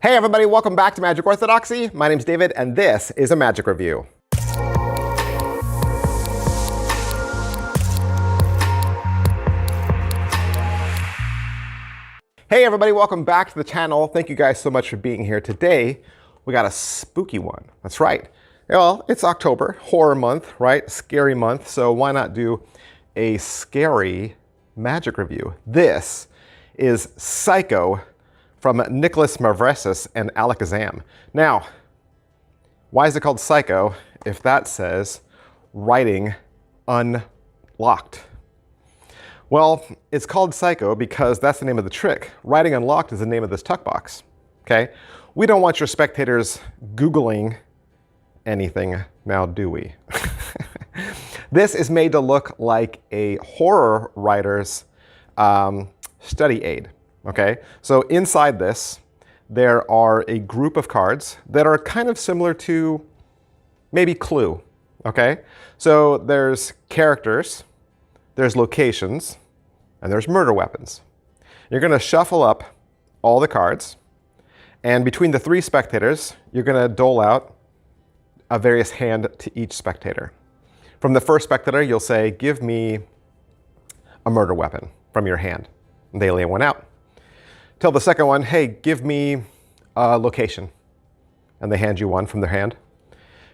Hey everybody, welcome back to Magic Orthodoxy. My name's David and this is a magic review. Hey everybody, welcome back to the channel. Thank you guys so much for being here. Today, we got a spooky one. That's right. Well, it's October, horror month, right? Scary month, so why not do a scary magic review? This is Psycho from Nikolas Mavresis and Alakazam. Now, why is it called Psycho if that says writing unlocked? Well, it's called Psycho because that's the name of the trick. Writing unlocked is the name of this tuck box, okay? We don't want your spectators Googling anything now, do we? This is made to look like a horror writer's study aid. Okay, so inside this, there are a group of cards that are kind of similar to maybe Clue, okay? So there's characters, there's locations, and there's murder weapons. You're gonna shuffle up all the cards, and between the three spectators, you're gonna dole out a various hand to each spectator. From the first spectator, you'll say, give me a murder weapon from your hand. And they lay one out. Tell the second one, hey, give me a location. And they hand you one from their hand.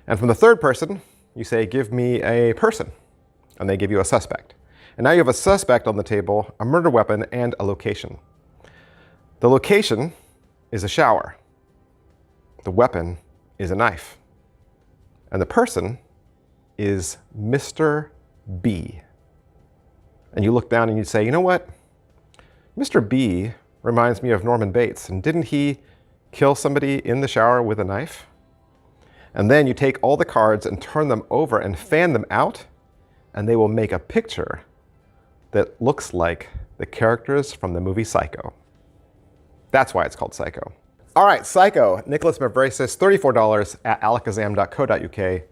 And from the third person, you say, give me a person. And they give you a suspect. And now you have a suspect on the table, a murder weapon, and a location. The location is a shower. The weapon is a knife. And the person is Mr. B. And you look down and you say, you know what? Mr. B reminds me of Norman Bates. And didn't he kill somebody in the shower with a knife? And then you take all the cards and turn them over and fan them out, and they will make a picture that looks like the characters from the movie Psycho. That's why it's called Psycho. All right, Psycho, Nikolas Mavresis, $34 at alakazam.co.uk.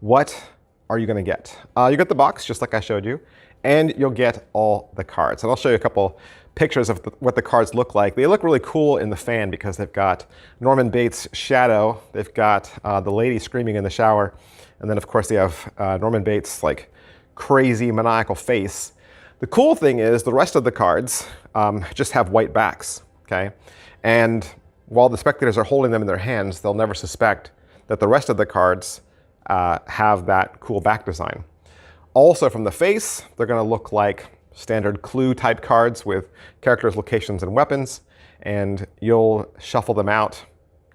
What are you gonna get? You get the box, just like I showed you, and you'll get all the cards. And I'll show you a couple pictures of what the cards look like. They look really cool in the fan because they've got Norman Bates' shadow, they've got the lady screaming in the shower, and then of course they have Norman Bates' like crazy maniacal face. The cool thing is the rest of the cards just have white backs, okay? And while the spectators are holding them in their hands, they'll never suspect that the rest of the cards have that cool back design. Also from the face, they're gonna look like standard Clue type cards with characters, locations, and weapons. And you'll shuffle them out,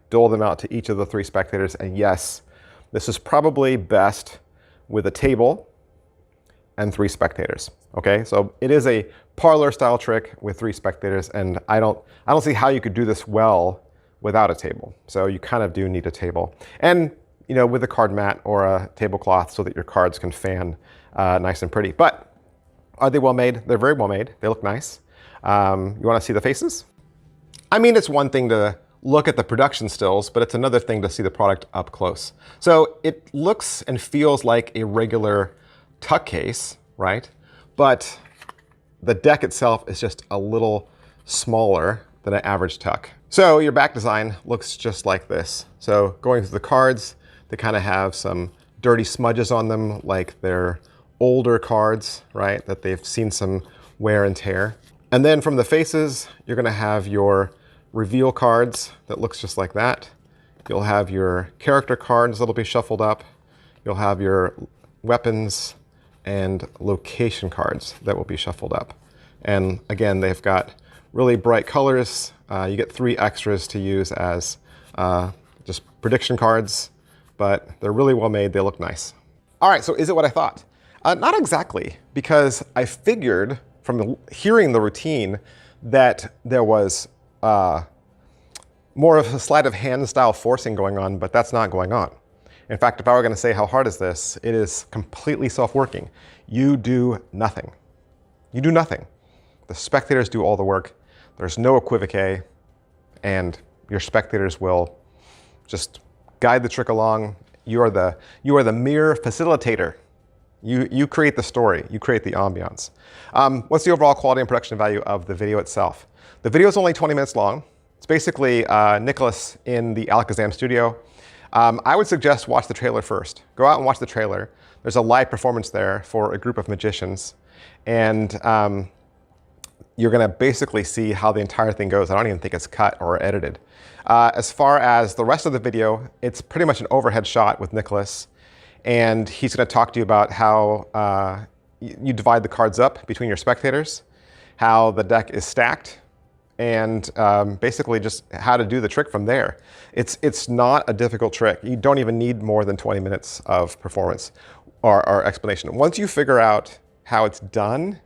dole them out to each of the three spectators. And yes, this is probably best with a table and three spectators, okay? So it is a parlor style trick with three spectators, and I don't see how you could do this well without a table. So you kind of do need a table. And you know, with a card mat or a tablecloth so that your cards can fan nice and pretty. But are they well made? They're very well made. They look nice. You want to see the faces? I mean, it's one thing to look at the production stills, but it's another thing to see the product up close. So it looks and feels like a regular tuck case, right? But the deck itself is just a little smaller than an average tuck. So your back design looks just like this. So going through the cards, they kind of have some dirty smudges on them, like they're older cards, right? That they've seen some wear and tear. And then from the faces, you're gonna have your reveal cards that looks just like that. You'll have your character cards that'll be shuffled up. You'll have your weapons and location cards that will be shuffled up. And again, they've got really bright colors. You get 3 extras to use as just prediction cards, but they're really well made. They look nice. All right, so is it what I thought? Not exactly, because I figured from hearing the routine that there was more of a sleight of hand style forcing going on, but that's not going on. In fact, if I were going to say how hard is this, it is completely self-working. You do nothing. You do nothing. The spectators do all the work. There's no equivoque, and your spectators will just guide the trick along. You are the mere facilitator. You create the story. You create the ambiance. What's the overall quality and production value of the video itself? The video is only 20 minutes long. It's basically Nikolas in the Alakazam studio. I would suggest watch the trailer first. Go out and watch the trailer. There's a live performance there for a group of magicians. And you're going to basically see how the entire thing goes. I don't even think it's cut or edited. As far as the rest of the video, it's pretty much an overhead shot with Nikolas. And he's going to talk to you about how you divide the cards up between your spectators, how the deck is stacked, and basically just how to do the trick from there. It's not a difficult trick. You don't even need more than 20 minutes of performance or explanation. Once you figure out how it's done,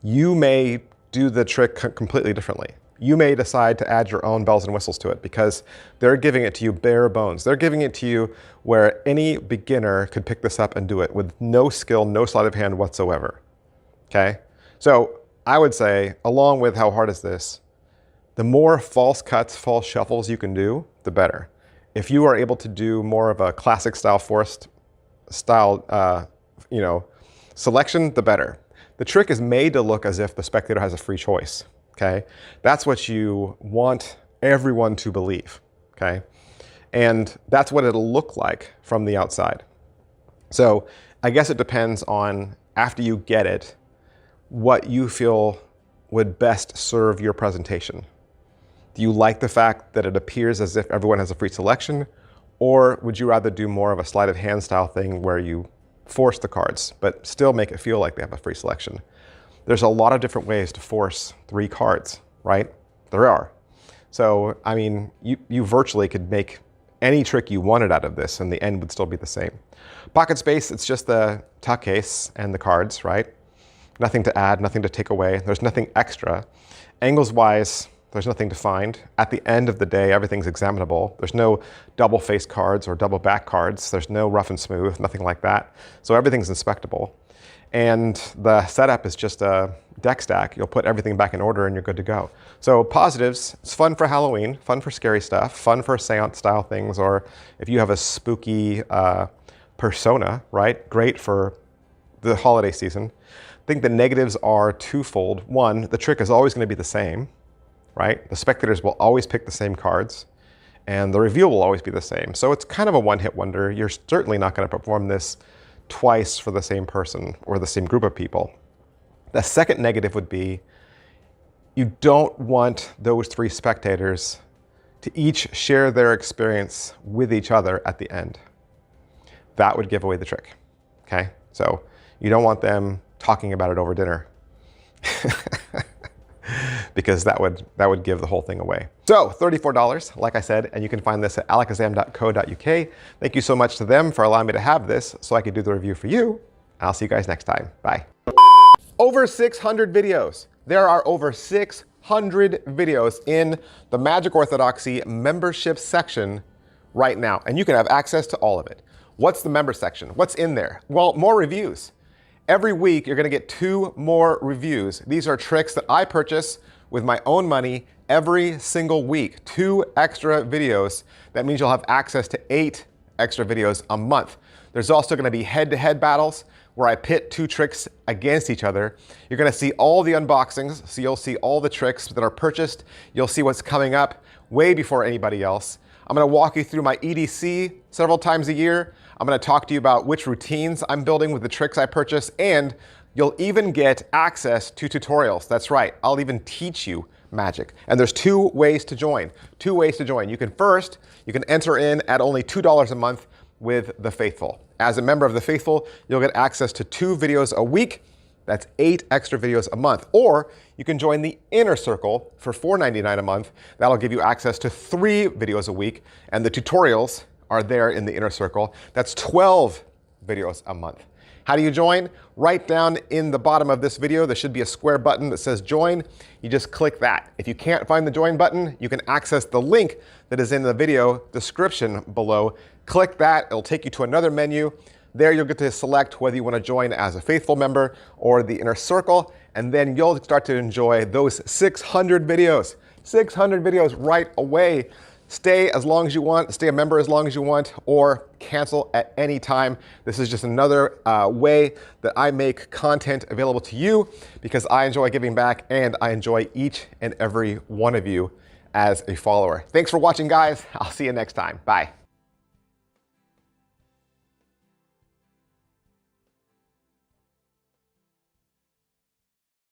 you may do the trick completely differently. You may decide to add your own bells and whistles to it because they're giving it to you bare bones. They're giving it to you where any beginner could pick this up and do it with no skill, no sleight of hand whatsoever. Okay? So I would say, along with how hard is this, the more false cuts, false shuffles you can do, the better. If you are able to do more of a classic style forced style, selection, the better. The trick is made to look as if the spectator has a free choice. Okay, that's what you want everyone to believe. Okay, and that's what it'll look like from the outside. So I guess it depends on, after you get it, what you feel would best serve your presentation. Do you like the fact that it appears as if everyone has a free selection, or would you rather do more of a sleight of hand style thing where you force the cards but still make it feel like they have a free selection? There's a lot of different ways to force 3 cards, right? There are. So, I mean, you virtually could make any trick you wanted out of this and the end would still be the same. Pocket space, it's just the tuck case and the cards, right? Nothing to add, nothing to take away. There's nothing extra. Angles-wise, there's nothing to find. At the end of the day, everything's examinable. There's no double-face cards or double-back cards. There's no rough and smooth, nothing like that. So everything's inspectable. And the setup is just a deck stack. You'll put everything back in order and you're good to go. So positives, it's fun for Halloween, fun for scary stuff, fun for seance style things, or if you have a spooky persona, right? Great for the holiday season. I think the negatives are twofold. One, the trick is always going to be the same, right? The spectators will always pick the same cards and the reveal will always be the same. So it's kind of a one-hit wonder. You're certainly not going to perform this twice for the same person or the same group of people. The second negative would be you don't want those 3 spectators to each share their experience with each other at the end. That would give away the trick, okay? So you don't want them talking about it over dinner because that would give the whole thing away. So $34, like I said, and you can find this at alakazam.co.uk. Thank you so much to them for allowing me to have this so I could do the review for you. I'll see you guys next time. Bye. Over 600 videos. There are over 600 videos in the Magic Orthodoxy membership section right now, and you can have access to all of it. What's the member section? What's in there? Well, more reviews. Every week, you're gonna get 2 more reviews. These are tricks that I purchase with my own money every single week. 2 extra videos. That means you'll have access to 8 extra videos a month. There's also gonna be head-to-head battles where I pit 2 tricks against each other. You're gonna see all the unboxings, so you'll see all the tricks that are purchased. You'll see what's coming up way before anybody else. I'm gonna walk you through my EDC several times a year. I'm gonna talk to you about which routines I'm building with the tricks I purchase, and you'll even get access to tutorials. That's right, I'll even teach you magic. And there's 2 ways to join. 2 ways to join. You can enter in at only $2 a month with the Faithful. As a member of the Faithful, you'll get access to 2 videos a week. That's 8 extra videos a month. Or you can join the Inner Circle for $4.99 a month. That'll give you access to 3 videos a week, and the tutorials are there in the Inner Circle. That's 12 videos a month. How do you join? Right down in the bottom of this video, there should be a square button that says join. You just click that. If you can't find the join button, you can access the link that is in the video description below. Click that, it'll take you to another menu. There you'll get to select whether you want to join as a Faithful member or the Inner Circle, and then you'll start to enjoy those 600 videos. 600 videos right away. Stay as long as you want, stay a member as long as you want, or cancel at any time. This is just another way that I make content available to you because I enjoy giving back and I enjoy each and every one of you as a follower. Thanks for watching, guys. I'll see you next time. Bye.